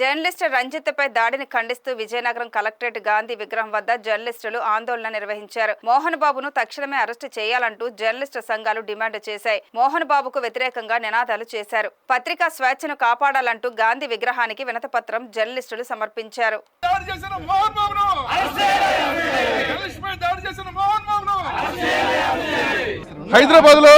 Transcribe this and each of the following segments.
Journalist రంజిత్పై దాడిని ఖండిస్తూ Vizianagaram collectorate Gandhi విగ్రహం వద్ద జర్నలిస్టులు ఆందోళన నిర్వహించారు. మోహన్ బాబును తక్షణమే అరెస్టు చేయాలంటూ జర్నలిస్టు సంఘాలు డిమాండ్ చేశాయి. మోహన్ బాబుకు వ్యతిరేకంగా నినాదాలు చేశారు. పత్రికా స్వేచ్ఛను కాపాడాలంటూ గాంధీ విగ్రహానికి వినతిపత్రం జర్నలిస్టులు సమర్పించారు. హైదరాబాద్ లో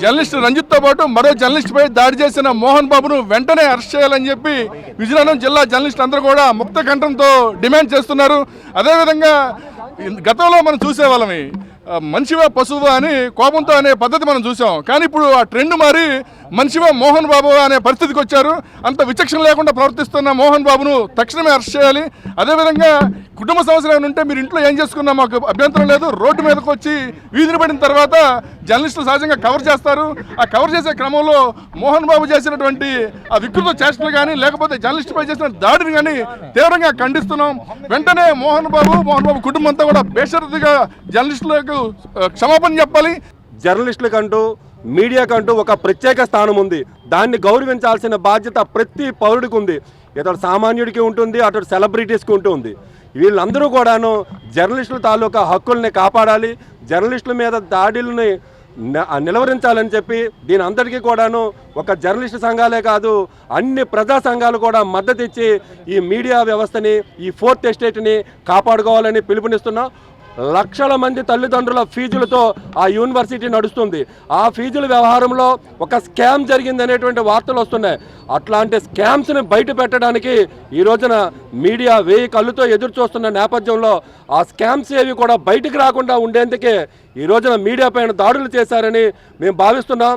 జర్నలిస్ట్ రంజిత్ తో పాటు మరో జర్నలిస్ట్ పై దాడి చేసిన మోహన్ బాబును వెంటనే అరెస్ట్ చేయాలని చెప్పి విజయనగరం జిల్లా జర్నలిస్ట్ అందరూ కూడా ముక్త కంఠంతో డిమాండ్ చేస్తున్నారు. అదేవిధంగా గతంలో మనం చూసేవాళ్ళమి మనిషివా పశువా అని కోపంతో అనే పద్ధతి మనం చూసాం. కానీ ఇప్పుడు ఆ ట్రెండ్ మారి మనిషివా మోహన్ బాబు అనే పరిస్థితికి వచ్చారు. అంత విచక్షణ లేకుండా ప్రవర్తిస్తున్న మోహన్ బాబును తక్షణమే అరెస్ట్ చేయాలి. అదేవిధంగా కుటుంబ సమస్యలు ఉంటే మీరు ఇంట్లో ఏం చేసుకున్నా మాకు అభ్యంతరం లేదు, రోడ్డు మీదకి వచ్చి వీధిని పడిన తర్వాత జర్నలిస్టులు సహజంగా కవర్ చేస్తారు. ఆ కవర్ చేసే క్రమంలో మోహన్ బాబు చేసినటువంటి ఆ వికృత చేష్టలు కానీ లేకపోతే జర్నలిస్టుపై చేసిన దాడిని కానీ తీవ్రంగా ఖండిస్తున్నాం. వెంటనే మోహన్ బాబు కుటుంబం అంతా కూడా బేషరతుగా జర్నలిస్టులకు క్షమాపణ చెప్పాలి. జర్నలిస్టులకంటూ మీడియాకంటూ ఒక ప్రత్యేక స్థానం ఉంది. దాన్ని గౌరవించాల్సిన బాధ్యత ప్రతి పౌరుడికి ఉంది. ఇతడు సామాన్యుడికి ఉంటుంది, అటు సెలబ్రిటీస్కి ఉంటుంది. వీళ్ళందరూ కూడాను జర్నలిస్టుల తాలూకా హక్కుల్ని కాపాడాలి, జర్నలిస్టుల మీద దాడుల్ని నిలవరించాలని చెప్పి దీని అందరికీ కూడాను ఒక జర్నలిస్టు సంఘాలే కాదు అన్ని ప్రజా సంఘాలు కూడా మద్దతు ఇచ్చి ఈ మీడియా వ్యవస్థని, ఈ ఫోర్త్ ఎస్టేట్ని కాపాడుకోవాలని పిలుపునిస్తున్నాం. లక్షల మంది తల్లిదండ్రుల ఫీజులతో ఆ యూనివర్సిటీ నడుస్తుంది. ఆ ఫీజుల వ్యవహారంలో ఒక స్కామ్ జరిగింది అనేటువంటి వార్తలు వస్తున్నాయి. అట్లాంటి స్కామ్స్ని బయట పెట్టడానికి ఈ రోజున మీడియా వేయి కళ్ళుతో ఎదురు చూస్తున్న నేపథ్యంలో ఆ స్కామ్స్ ఏవి కూడా బయటికి రాకుండా ఉండేందుకే ఈ రోజున మీడియా పైన దాడులు చేశారని మేము భావిస్తున్నాం.